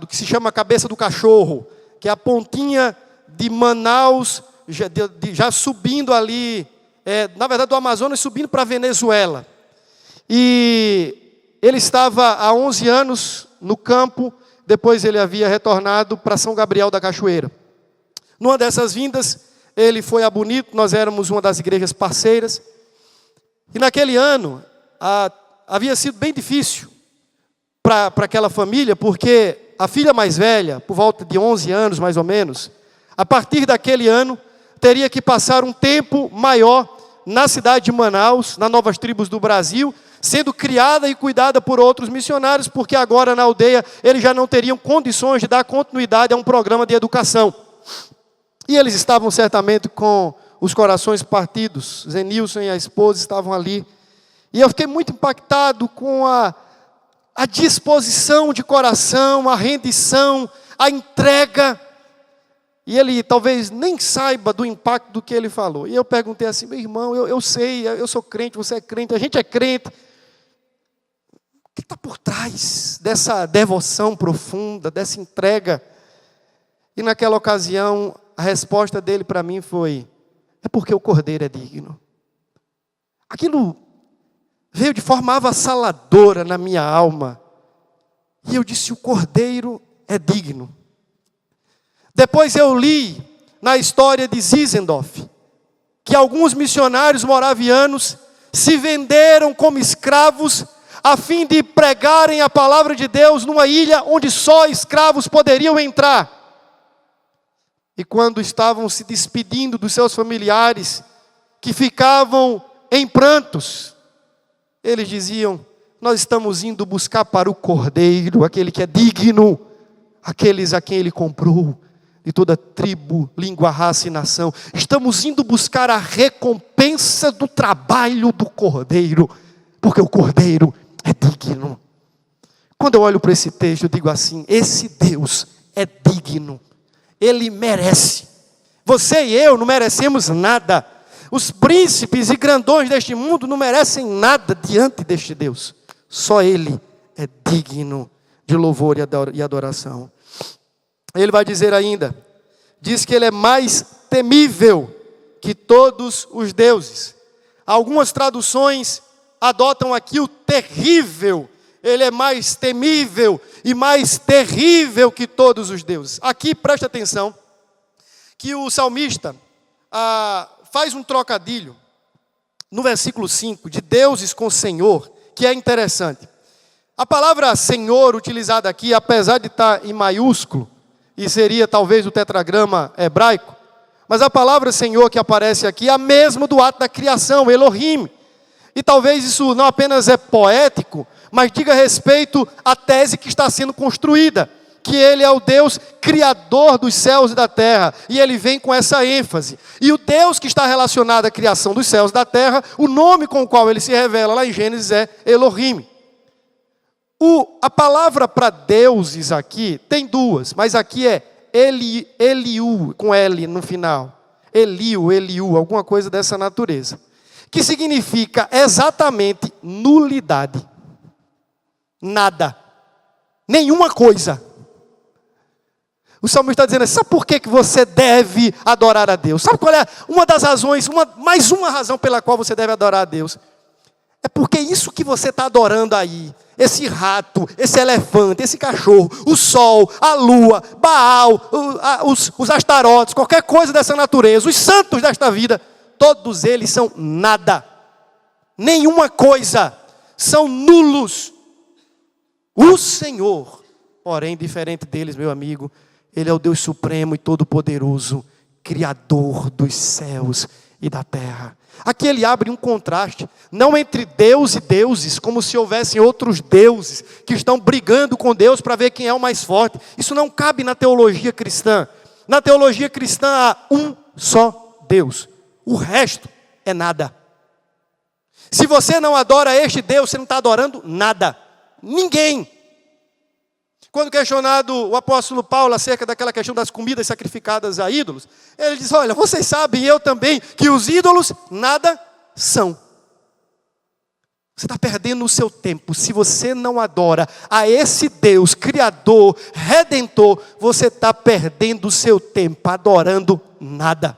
do que se chama Cabeça do Cachorro, que é a pontinha de Manaus, já subindo ali, na verdade do Amazonas, subindo para a Venezuela. E ele estava há 11 anos no campo, depois ele havia retornado para São Gabriel da Cachoeira. Numa dessas vindas, ele foi a Bonito, nós éramos uma das igrejas parceiras, e naquele ano, havia sido bem difícil para aquela família, porque a filha mais velha, por volta de 11 anos mais ou menos, a partir daquele ano, teria que passar um tempo maior na cidade de Manaus, nas Novas Tribos do Brasil, sendo criada e cuidada por outros missionários, porque agora na aldeia eles já não teriam condições de dar continuidade a um programa de educação. E eles estavam certamente com os corações partidos. Zenilson e a esposa estavam ali. E eu fiquei muito impactado com a disposição de coração, a rendição, a entrega. E ele talvez nem saiba do impacto do que ele falou. E eu perguntei assim: meu irmão, eu sei, eu sou crente, você é crente, a gente é crente. O que está por trás dessa devoção profunda, dessa entrega? E naquela ocasião, a resposta dele para mim foi: é porque o Cordeiro é digno. Aquilo veio de forma avassaladora na minha alma. E eu disse: o Cordeiro é digno. Depois eu li na história de Zinzendorf que alguns missionários moravianos se venderam como escravos a fim de pregarem a palavra de Deus numa ilha onde só escravos poderiam entrar. E quando estavam se despedindo dos seus familiares, que ficavam em prantos, eles diziam: nós estamos indo buscar para o Cordeiro, aquele que é digno, aqueles a quem Ele comprou, de toda tribo, língua, raça e nação. Estamos indo buscar a recompensa do trabalho do Cordeiro, porque o Cordeiro é digno. Quando eu olho para esse texto, eu digo assim: esse Deus é digno. Ele merece. Você e eu não merecemos nada. Os príncipes e grandões deste mundo não merecem nada diante deste Deus. Só Ele é digno de louvor e adoração. Ele vai dizer ainda, diz que Ele é mais temível que todos os deuses. Algumas traduções adotam aqui o terrível. Ele é mais temível e mais terrível que todos os deuses. Aqui, preste atenção, que o salmista faz um trocadilho no versículo 5, de deuses com Senhor, que é interessante. A palavra Senhor utilizada aqui, apesar de estar em maiúsculo, e seria talvez o tetragrama hebraico, mas a palavra Senhor que aparece aqui é a mesma do ato da criação, Elohim. E talvez isso não apenas é poético, mas diga respeito à tese que está sendo construída, que Ele é o Deus criador dos céus e da terra, e Ele vem com essa ênfase. E o Deus que está relacionado à criação dos céus e da terra, o nome com o qual Ele se revela lá em Gênesis é Elohim. A palavra para deuses aqui tem duas, mas aqui é Eliú, com L no final. Eliú, alguma coisa dessa natureza. Que significa exatamente nulidade. Nada. Nenhuma coisa. O salmista está dizendo, sabe por que você deve adorar a Deus? Sabe qual é uma das razões, mais uma razão pela qual você deve adorar a Deus? É porque isso que você está adorando aí, esse rato, esse elefante, esse cachorro, o sol, a lua, Baal, os astarotes, qualquer coisa dessa natureza, os santos desta vida, todos eles são nada. Nenhuma coisa. São nulos. O Senhor, porém, diferente deles, meu amigo, Ele é o Deus supremo e todo-poderoso, Criador dos céus e da terra. Aqui ele abre um contraste, não entre Deus e deuses, como se houvessem outros deuses que estão brigando com Deus para ver quem é o mais forte. Isso não cabe na teologia cristã. Na teologia cristã há um só Deus. O resto é nada. Se você não adora este Deus, você não está adorando nada. Ninguém. Quando questionado o apóstolo Paulo acerca daquela questão das comidas sacrificadas a ídolos, ele diz, olha, vocês sabem, e eu também, que os ídolos nada são. Você está perdendo o seu tempo. Se você não adora a esse Deus, Criador, Redentor, você está perdendo o seu tempo, adorando nada.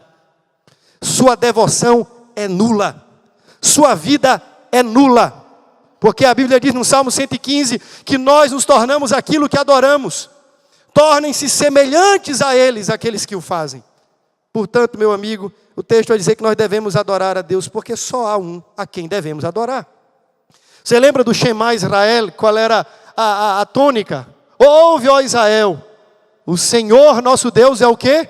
Sua devoção é nula. Sua vida é nula. Porque a Bíblia diz no Salmo 115 que nós nos tornamos aquilo que adoramos. Tornem-se semelhantes a eles, aqueles que o fazem. Portanto, meu amigo, o texto vai dizer que nós devemos adorar a Deus, porque só há um a quem devemos adorar. Você lembra do Shema Israel? Qual era a tônica? Ouve, ó Israel, o Senhor nosso Deus é o quê?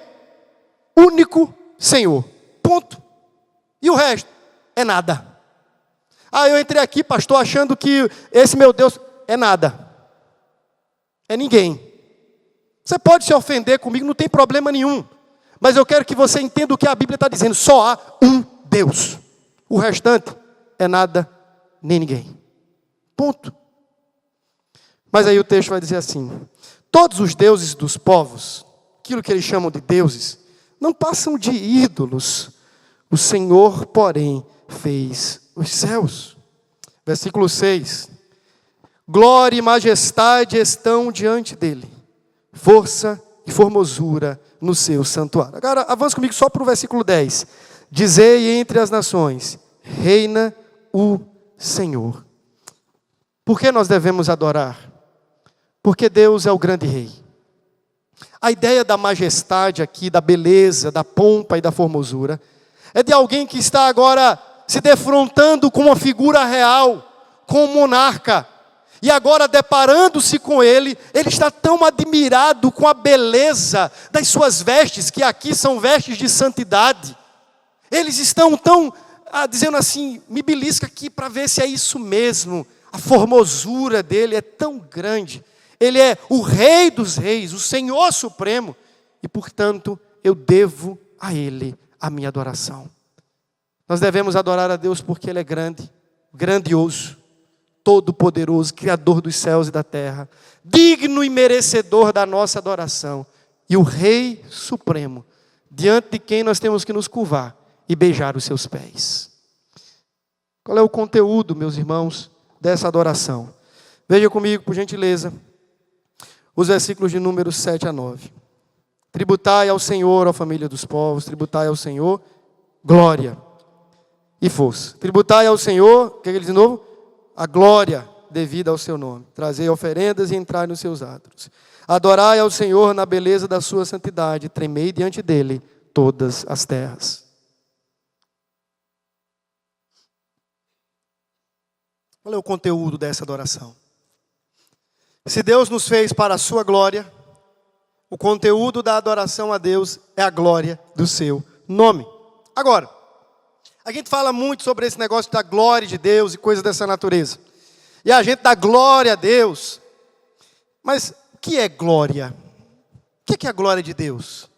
Único Senhor. Ponto. E o resto é nada. Eu entrei aqui, pastor, achando que esse meu Deus é nada. É ninguém. Você pode se ofender comigo, não tem problema nenhum. Mas eu quero que você entenda o que a Bíblia está dizendo. Só há um Deus. O restante é nada, nem ninguém. Ponto. Mas aí o texto vai dizer assim. Todos os deuses dos povos, aquilo que eles chamam de deuses, não passam de ídolos. O Senhor, porém, fez os céus. Versículo 6. Glória e majestade estão diante dele. Força e formosura no seu santuário. Agora, avance comigo só para o versículo 10. Dizei entre as nações, reina o Senhor. Por que nós devemos adorar? Porque Deus é o grande rei. A ideia da majestade aqui, da beleza, da pompa e da formosura, é de alguém que está agora se defrontando com uma figura real, com um monarca. E agora, deparando-se com ele, ele está tão admirado com a beleza das suas vestes, que aqui são vestes de santidade. Eles estão tão, dizendo assim, me belisca aqui para ver se é isso mesmo. A formosura dele é tão grande. Ele é o Rei dos Reis, o Senhor Supremo. E, portanto, eu devo a Ele a minha adoração. Nós devemos adorar a Deus porque Ele é grande, grandioso, todo-poderoso, Criador dos céus e da terra, digno e merecedor da nossa adoração. E o Rei Supremo, diante de quem nós temos que nos curvar e beijar os seus pés. Qual é o conteúdo, meus irmãos, dessa adoração? Veja comigo, por gentileza, os versículos de números 7 a 9. Tributai ao Senhor, ó família dos povos, tributai ao Senhor, glória e força. Tributai ao Senhor, o que ele diz de novo? A glória devida ao seu nome. Trazei oferendas e entrai nos seus átrios. Adorai ao Senhor na beleza da sua santidade, tremei diante dele todas as terras. Qual é o conteúdo dessa adoração? Se Deus nos fez para a sua glória, o conteúdo da adoração a Deus é a glória do seu nome. Agora, a gente fala muito sobre esse negócio da glória de Deus e coisas dessa natureza. E a gente dá glória a Deus. Mas o que é glória? O que é a glória de Deus?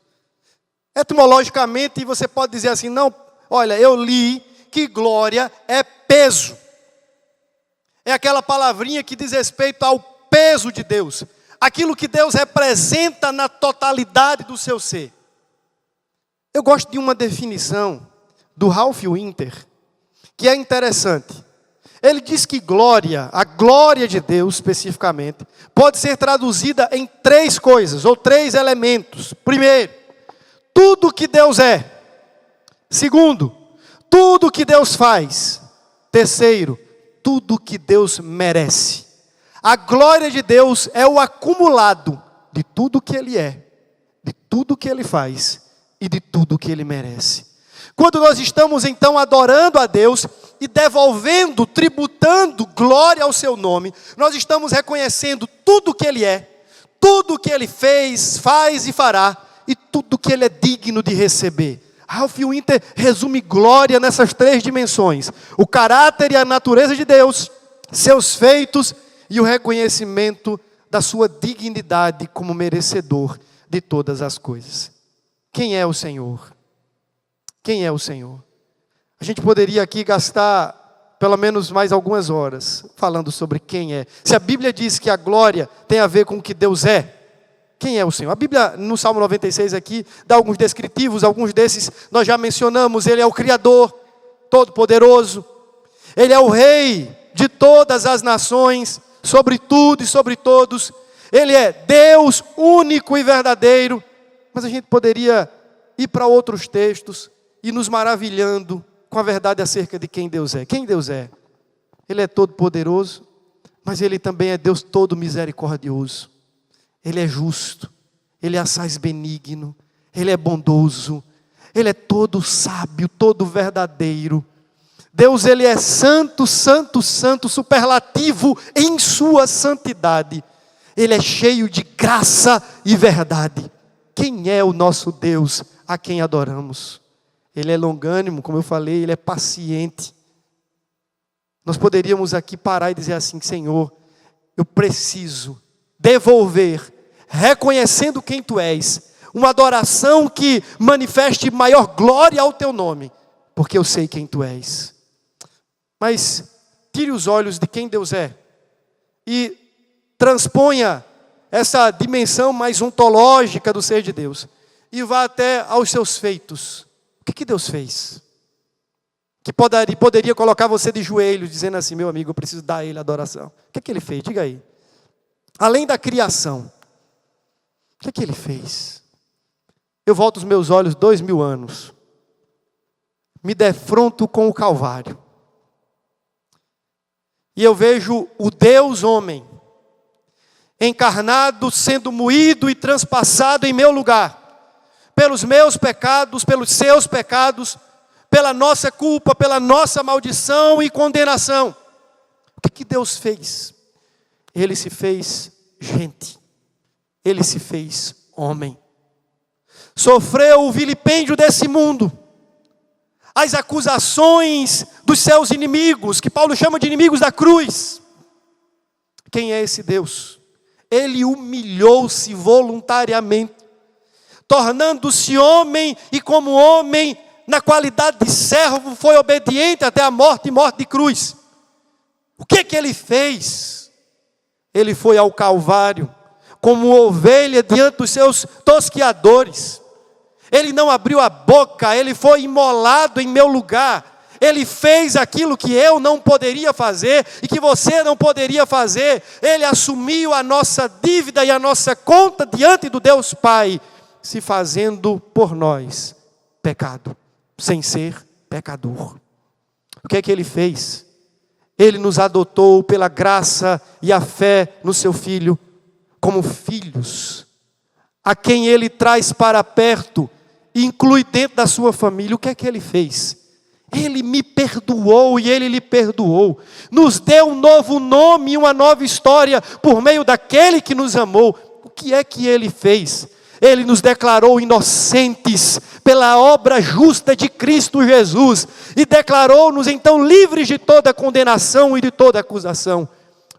Etimologicamente, você pode dizer assim, não, olha, eu li que glória é peso. É aquela palavrinha que diz respeito ao peso de Deus. Aquilo que Deus representa na totalidade do seu ser. Eu gosto de uma definição do Ralph Winter, que é interessante. Ele diz que glória, a glória de Deus especificamente, pode ser traduzida em 3 coisas, ou 3 elementos. Primeiro, tudo que Deus é. Segundo, tudo que Deus faz. Terceiro, tudo que Deus merece. A glória de Deus é o acumulado de tudo que Ele é, de tudo que Ele faz e de tudo que Ele merece. Quando nós estamos então adorando a Deus e devolvendo, tributando glória ao seu nome, nós estamos reconhecendo tudo que Ele é, tudo que Ele fez, faz e fará, e tudo que Ele é digno de receber. Ralph Winter resume glória nessas 3 dimensões: o caráter e a natureza de Deus, seus feitos e o reconhecimento da sua dignidade como merecedor de todas as coisas. Quem é o Senhor? Quem é o Senhor? A gente poderia aqui gastar pelo menos mais algumas horas falando sobre quem é. Se a Bíblia diz que a glória tem a ver com o que Deus é, quem é o Senhor? A Bíblia, no Salmo 96 aqui, dá alguns descritivos, alguns desses nós já mencionamos. Ele é o Criador, Todo-Poderoso. Ele é o Rei de todas as nações, sobre tudo e sobre todos. Ele é Deus único e verdadeiro. Mas a gente poderia ir para outros textos e nos maravilhando com a verdade acerca de quem Deus é. Quem Deus é? Ele é todo poderoso, mas Ele também é Deus todo misericordioso. Ele é justo, Ele é assaz benigno, Ele é bondoso, Ele é todo sábio, todo verdadeiro. Deus, Ele é santo, santo, santo, superlativo em sua santidade. Ele é cheio de graça e verdade. Quem é o nosso Deus a quem adoramos? Ele é longânimo, como eu falei, Ele é paciente. Nós poderíamos aqui parar e dizer assim: Senhor, eu preciso devolver, reconhecendo quem Tu és, uma adoração que manifeste maior glória ao Teu nome, porque eu sei quem Tu és. Mas tire os olhos de quem Deus é e transponha essa dimensão mais ontológica do ser de Deus e vá até aos seus feitos. O que Deus fez? Que poderia colocar você de joelhos, dizendo assim: meu amigo, eu preciso dar a Ele adoração. O que Ele fez? Diga aí. Além da criação, o que Ele fez? Eu volto os meus olhos 2000 anos. Me defronto com o Calvário. E eu vejo o Deus homem, encarnado, sendo moído e transpassado em meu lugar, pelos meus pecados, pelos seus pecados, pela nossa culpa, pela nossa maldição e condenação. O que Deus fez? Ele se fez gente, Ele se fez homem, sofreu o vilipêndio desse mundo, as acusações dos seus inimigos, que Paulo chama de inimigos da cruz. Quem é esse Deus? Ele humilhou-se voluntariamente, tornando-se homem, e como homem, na qualidade de servo, foi obediente até a morte e morte de cruz. O que Ele fez? Ele foi ao Calvário, como ovelha diante dos seus tosqueadores. Ele não abriu a boca, Ele foi imolado em meu lugar. Ele fez aquilo que eu não poderia fazer e que você não poderia fazer. Ele assumiu a nossa dívida e a nossa conta diante do Deus Pai, se fazendo por nós pecado, sem ser pecador. O que Ele fez? Ele nos adotou pela graça e a fé no seu Filho, como filhos, a quem Ele traz para perto, inclui dentro da sua família. O que Ele fez? Ele me perdoou e Ele lhe perdoou. Nos deu um novo nome e uma nova história por meio daquele que nos amou. O que é que Ele fez? Ele nos declarou inocentes pela obra justa de Cristo Jesus e declarou-nos então livres de toda condenação e de toda acusação.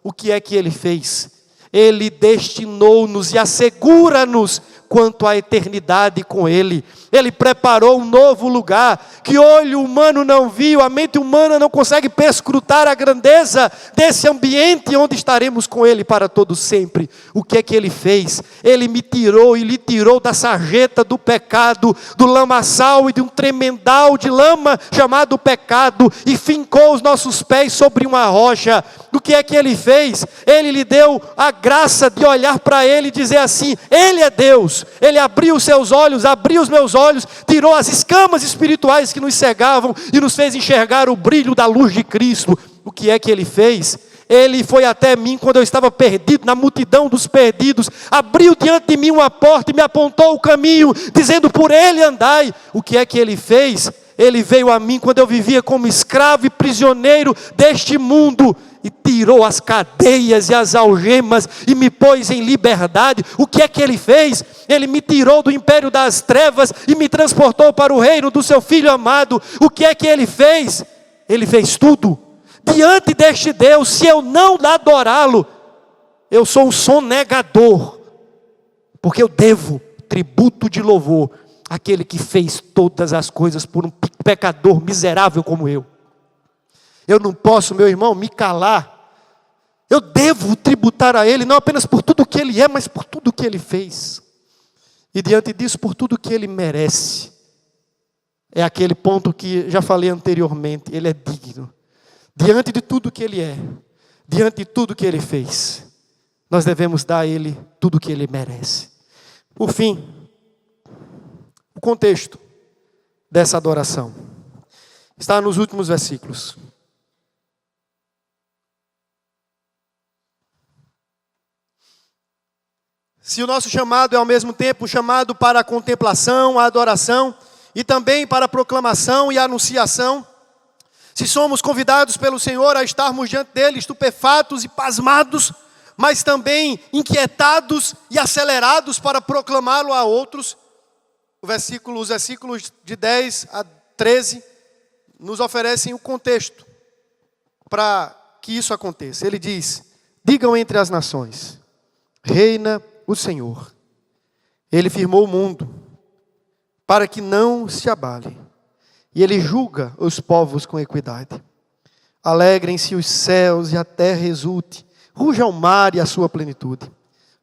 O que é que Ele fez? Ele destinou-nos e assegura-nos quanto à eternidade com Ele. Ele preparou um novo lugar, que olho humano não viu, a mente humana não consegue perscrutar a grandeza desse ambiente onde estaremos com Ele para todo sempre. O que é que Ele fez? Ele me tirou e lhe tirou da sarjeta do pecado, do lamaçal e de um tremendal de lama chamado pecado, e fincou os nossos pés sobre uma rocha. O que é que Ele fez? Ele lhe deu a graça de olhar para Ele e dizer assim: Ele é Deus. Ele abriu os seus olhos, abriu os meus olhos, tirou as escamas espirituais que nos cegavam e nos fez enxergar o brilho da luz de Cristo. O que é que Ele fez? Ele foi até mim quando eu estava perdido, na multidão dos perdidos, abriu diante de mim uma porta e me apontou o caminho, dizendo: por ele andai. O que é que Ele fez? Ele veio a mim quando eu vivia como escravo e prisioneiro deste mundo, e tirou as cadeias e as algemas e me pôs em liberdade. O que é que Ele fez? Ele me tirou do império das trevas e me transportou para o reino do seu Filho amado. O que é que Ele fez? Ele fez tudo. Diante deste Deus, se eu não adorá-lo, eu sou um sonegador, porque eu devo tributo de louvor àquele que fez todas as coisas por um pecador miserável como eu. Eu não posso, meu irmão, me calar. Eu devo tributar a Ele, não apenas por tudo que Ele é, mas por tudo que Ele fez. E diante disso, por tudo que Ele merece. É aquele ponto que já falei anteriormente, Ele é digno. Diante de tudo que Ele é, diante de tudo que Ele fez, nós devemos dar a Ele tudo que Ele merece. Por fim, o contexto dessa adoração está nos últimos versículos. Se o nosso chamado é ao mesmo tempo um chamado para a contemplação, a adoração e também para a proclamação e a anunciação, se somos convidados pelo Senhor a estarmos diante dele estupefatos e pasmados, mas também inquietados e acelerados para proclamá-lo a outros, os versículos de 10 a 13 nos oferecem o contexto para que isso aconteça. Ele diz: digam entre as nações, reina o Senhor. Ele firmou o mundo para que não se abale, e Ele julga os povos com equidade. Alegrem-se os céus e a terra exulte, ruja o mar e a sua plenitude,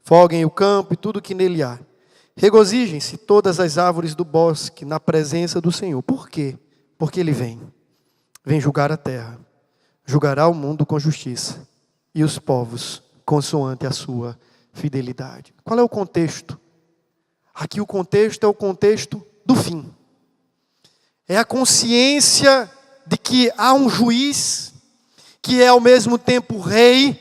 folguem o campo e tudo que nele há. Regozijem-se todas as árvores do bosque na presença do Senhor. Por quê? Porque Ele vem julgar a terra, julgará o mundo com justiça e os povos consoante a sua fidelidade. Qual é o contexto? Aqui o contexto é o contexto do fim. É a consciência de que há um juiz, que é ao mesmo tempo rei,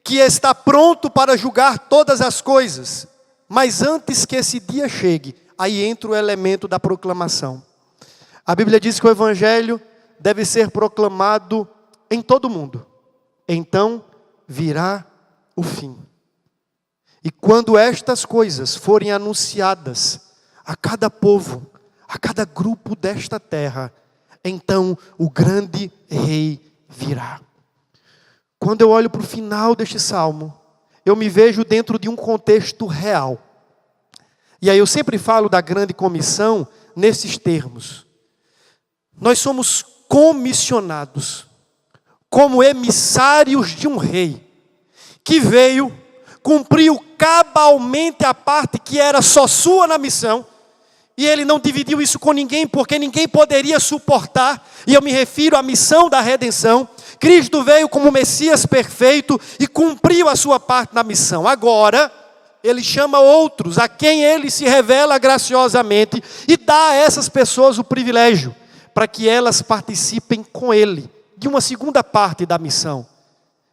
que está pronto para julgar todas as coisas. Mas antes que esse dia chegue, aí entra o elemento da proclamação. A Bíblia diz que o Evangelho deve ser proclamado em todo o mundo. Então virá o fim. E quando estas coisas forem anunciadas a cada povo, a cada grupo desta terra, então o grande rei virá. Quando eu olho para o final deste salmo, eu me vejo dentro de um contexto real. E aí eu sempre falo da grande comissão nesses termos. Nós somos comissionados como emissários de um rei que veio, cumpriu cabalmente a parte que era só sua na missão, e Ele não dividiu isso com ninguém, porque ninguém poderia suportar, e eu me refiro à missão da redenção. Cristo veio como Messias perfeito e cumpriu a sua parte na missão. Agora, Ele chama outros, a quem Ele se revela graciosamente, e dá a essas pessoas o privilégio, para que elas participem com Ele, de uma segunda parte da missão,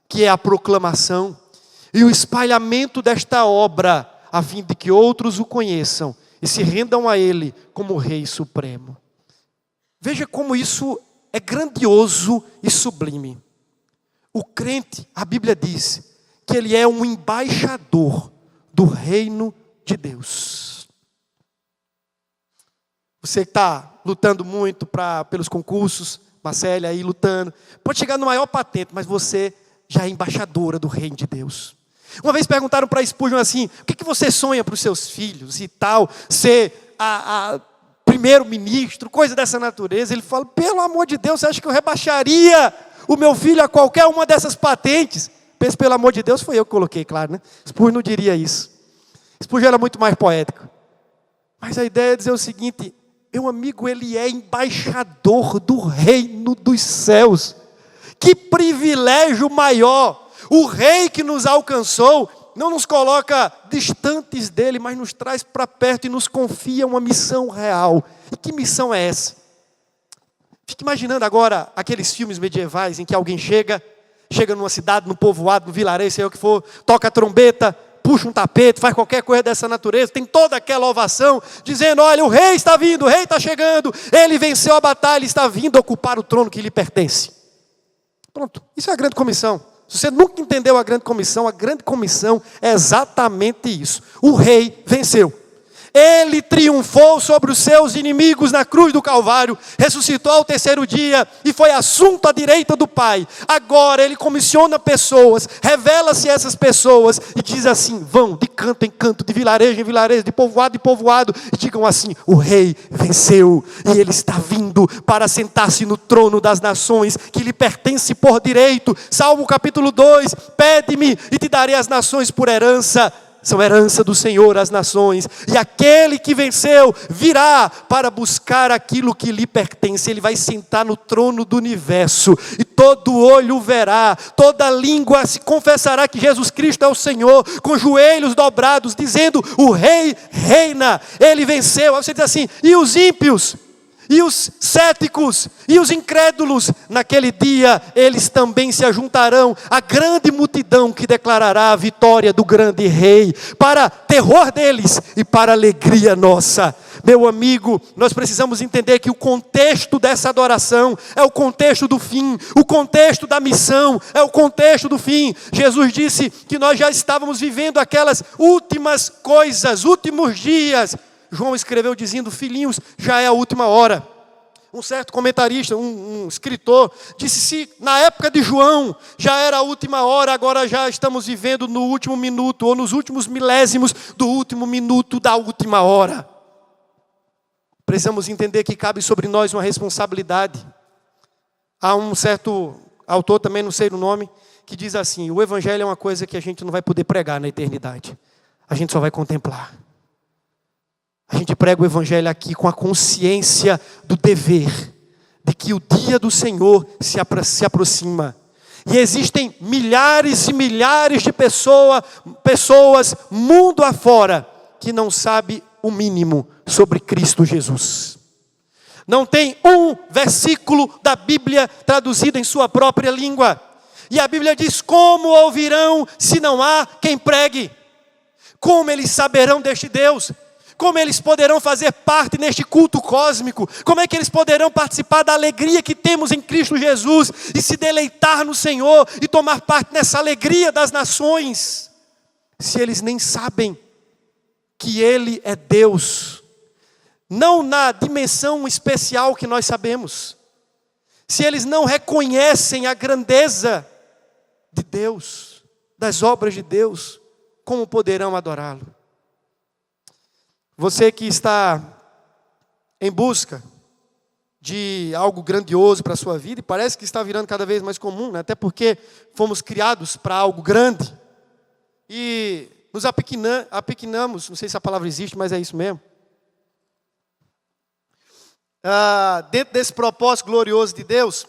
que é a proclamação e o espalhamento desta obra, a fim de que outros o conheçam e se rendam a Ele como Rei Supremo. Veja como isso é grandioso e sublime. O crente, a Bíblia diz, que ele é um embaixador do reino de Deus. Você que está lutando muito pelos concursos, Marcélia aí lutando, pode chegar no maior patente, mas você já é embaixadora do reino de Deus. Uma vez perguntaram para Spurgeon assim, o que você sonha para os seus filhos e tal, ser a primeiro-ministro, coisa dessa natureza. Ele fala, pelo amor de Deus, você acha que eu rebaixaria o meu filho a qualquer uma dessas patentes? Pensa, pelo amor de Deus, foi eu que coloquei, claro, né? Spurgeon não diria isso. Spurgeon era muito mais poético. Mas a ideia é dizer o seguinte, meu amigo, ele é embaixador do reino dos céus. Que privilégio maior! O rei que nos alcançou não nos coloca distantes dele, mas nos traz para perto e nos confia uma missão real. E que missão é essa? Fique imaginando agora aqueles filmes medievais em que alguém chega numa cidade, num povoado, num vilarejo, sei o que for, toca a trombeta, puxa um tapete, faz qualquer coisa dessa natureza, tem toda aquela ovação, dizendo, olha, o rei está vindo, o rei está chegando, ele venceu a batalha, está vindo ocupar o trono que lhe pertence. Pronto, isso é a grande comissão. Se você nunca entendeu a grande comissão é exatamente isso. O rei venceu. Ele triunfou sobre os seus inimigos na cruz do Calvário, ressuscitou ao terceiro dia e foi assunto à direita do Pai. Agora ele comissiona pessoas, revela-se a essas pessoas e diz assim, vão de canto em canto, de vilarejo em vilarejo, de povoado em povoado, e digam assim, o rei venceu e ele está vindo para sentar-se no trono das nações que lhe pertence por direito. Salmo capítulo 2, pede-me e te darei as nações por herança. São herança do Senhor as nações, e aquele que venceu virá para buscar aquilo que lhe pertence. Ele vai sentar no trono do universo, e todo olho verá, toda língua se confessará que Jesus Cristo é o Senhor, com joelhos dobrados, dizendo, o rei reina, ele venceu. Aí você diz assim, e os ímpios? E os céticos, e os incrédulos, naquele dia eles também se ajuntarão à grande multidão que declarará a vitória do grande rei, para terror deles e para alegria nossa. Meu amigo, nós precisamos entender que o contexto dessa adoração é o contexto do fim, o contexto da missão é o contexto do fim. Jesus disse que nós já estávamos vivendo aquelas últimas coisas, últimos dias. João escreveu dizendo, filhinhos, já é a última hora. Um certo comentarista, um escritor, disse, se na época de João já era a última hora, agora já estamos vivendo no último minuto, ou nos últimos milésimos do último minuto da última hora. Precisamos entender que cabe sobre nós uma responsabilidade. Há um certo autor, também não sei o nome, que diz assim, o evangelho é uma coisa que a gente não vai poder pregar na eternidade. A gente só vai contemplar. A gente prega o evangelho aqui com a consciência do dever, de que o dia do Senhor se aproxima. E existem milhares e milhares de pessoas mundo afora, que não sabem o mínimo sobre Cristo Jesus. Não tem um versículo da Bíblia traduzido em sua própria língua. E a Bíblia diz, como ouvirão se não há quem pregue? Como eles saberão deste Deus? Como eles poderão fazer parte neste culto cósmico? Como é que eles poderão participar da alegria que temos em Cristo Jesus e se deleitar no Senhor e tomar parte nessa alegria das nações, se eles nem sabem que Ele é Deus, não na dimensão especial que nós sabemos, se eles não reconhecem a grandeza de Deus, das obras de Deus, como poderão adorá-lo? Você que está em busca de algo grandioso para a sua vida, e parece que está virando cada vez mais comum, né? Até porque fomos criados para algo grande, e nos apequenamos, não sei se a palavra existe, mas é isso mesmo. Dentro desse propósito glorioso de Deus,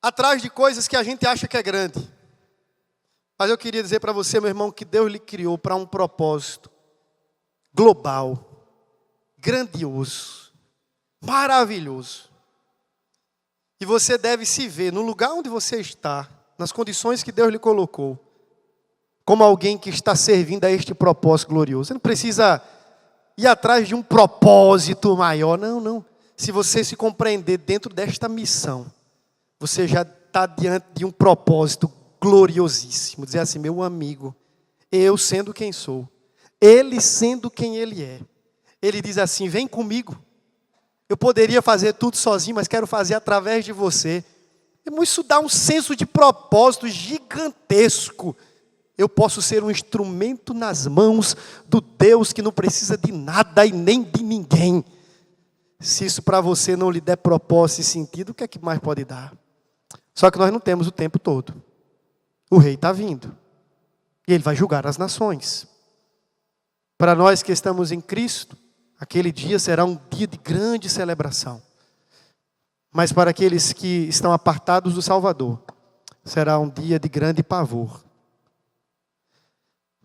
atrás de coisas que a gente acha que é grande. Mas eu queria dizer para você, meu irmão, que Deus lhe criou para um propósito global, grandioso, maravilhoso. E você deve se ver no lugar onde você está, nas condições que Deus lhe colocou, como alguém que está servindo a este propósito glorioso. Você não precisa ir atrás de um propósito maior. Não, não. Se você se compreender dentro desta missão, você já está diante de um propósito gloriosíssimo. Dizer assim, meu amigo, eu sendo quem sou, ele sendo quem ele é. Ele diz assim, vem comigo. Eu poderia fazer tudo sozinho, mas quero fazer através de você. Isso dá um senso de propósito gigantesco. Eu posso ser um instrumento nas mãos do Deus que não precisa de nada e nem de ninguém. Se isso para você não lhe der propósito e sentido, o que é que mais pode dar? Só que nós não temos o tempo todo. O rei está vindo. E ele vai julgar as nações. Para nós que estamos em Cristo, aquele dia será um dia de grande celebração. Mas para aqueles que estão apartados do Salvador, será um dia de grande pavor.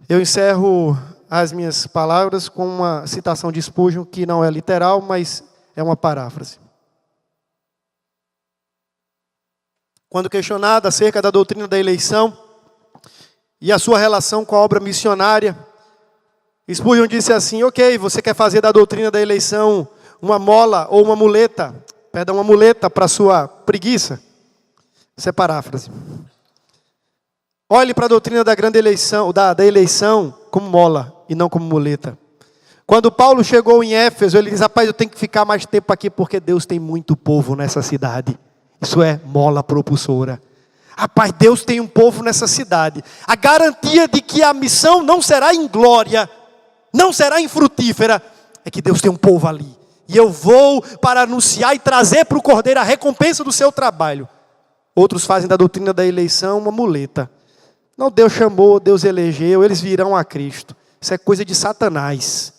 Eu encerro as minhas palavras com uma citação de Spurgeon, que não é literal, mas é uma paráfrase. Quando questionado acerca da doutrina da eleição e a sua relação com a obra missionária, Spurgeon disse assim, ok, você quer fazer da doutrina da eleição uma mola ou uma muleta para a sua preguiça? Isso é paráfrase. Olhe para a doutrina da grande eleição, da eleição como mola e não como muleta. Quando Paulo chegou em Éfeso, ele diz, rapaz, eu tenho que ficar mais tempo aqui porque Deus tem muito povo nessa cidade. Isso é mola propulsora. Rapaz, Deus tem um povo nessa cidade. A garantia de que a missão não será em glória, não será infrutífera, é que Deus tem um povo ali. E eu vou para anunciar e trazer para o Cordeiro a recompensa do seu trabalho. Outros fazem da doutrina da eleição uma muleta. Não, Deus chamou, Deus elegeu, eles virão a Cristo. Isso é coisa de Satanás.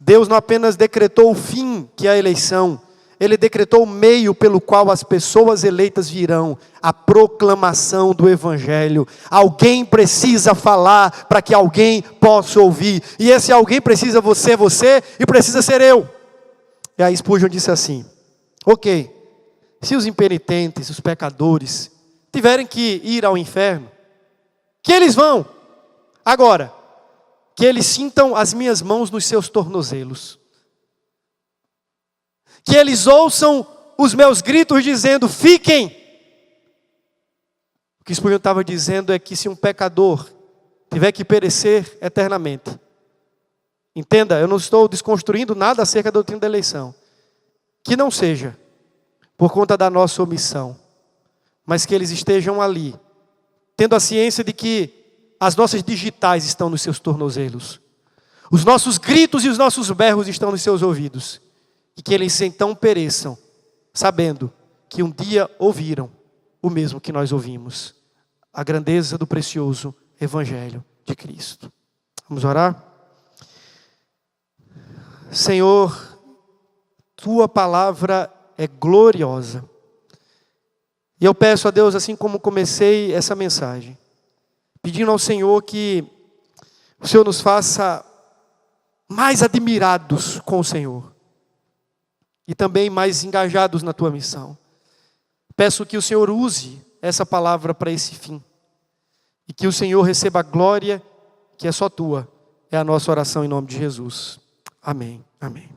Deus não apenas decretou o fim, que é a eleição, Ele decretou o meio pelo qual as pessoas eleitas virão, a proclamação do Evangelho. Alguém precisa falar para que alguém possa ouvir. E esse alguém precisa você e precisa ser eu. E aí Spurgeon disse assim, ok, se os impenitentes, os pecadores, tiverem que ir ao inferno, que eles vão. Agora, que eles sintam as minhas mãos nos seus tornozelos. Que eles ouçam os meus gritos dizendo, fiquem. O que Spurgeon estava dizendo é que se um pecador tiver que perecer eternamente, entenda, eu não estou desconstruindo nada acerca da doutrina da eleição, que não seja por conta da nossa omissão, mas que eles estejam ali, tendo a ciência de que as nossas digitais estão nos seus tornozelos, os nossos gritos e os nossos berros estão nos seus ouvidos, e que eles então pereçam, sabendo que um dia ouviram o mesmo que nós ouvimos, a grandeza do precioso Evangelho de Cristo. Vamos orar? Senhor, Tua palavra é gloriosa. E eu peço a Deus, assim como comecei essa mensagem, pedindo ao Senhor que o Senhor nos faça mais admirados com o Senhor. E também mais engajados na Tua missão. Peço que o Senhor use essa palavra para esse fim. E que o Senhor receba a glória que é só Tua. É a nossa oração em nome de Jesus. Amém. Amém.